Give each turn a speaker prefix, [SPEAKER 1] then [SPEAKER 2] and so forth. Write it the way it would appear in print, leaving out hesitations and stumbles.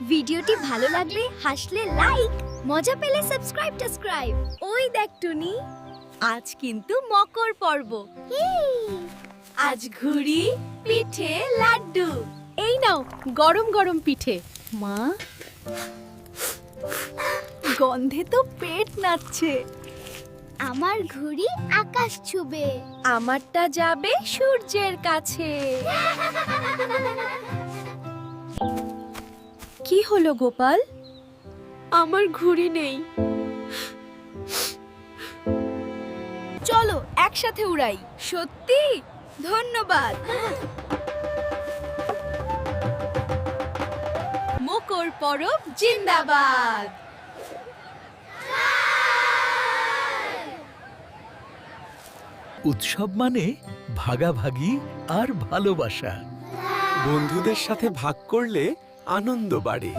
[SPEAKER 1] ভিডিওটি ভালো লাগলে হাসলে লাইক, মজা পেলে সাবস্ক্রাইব। ওই দেখ টুনি, আজ কিন্তু মকর পর্ব। আজ ঘুড়ি, পিঠে, লাড্ডু। এই নাও গরম গরম পিঠে। মা, গন্ধে তো পেট নাচছে।
[SPEAKER 2] আমার ঘুড়ি আকাশ ছুবে।
[SPEAKER 1] আমারটা যাবে সূর্যের কাছে। কি হলো গোপাল? আমার ঘুড়ি নেই। চলো একসাথে উড়াই। সত্যি? ধন্যবাদ। মকর পরব জিন্দাবাদ।
[SPEAKER 3] উৎসব মানে ভাগাভাগি আর ভালোবাসা।
[SPEAKER 4] বন্ধুদের সাথে ভাগ করলে আনন্দ বাড়ে।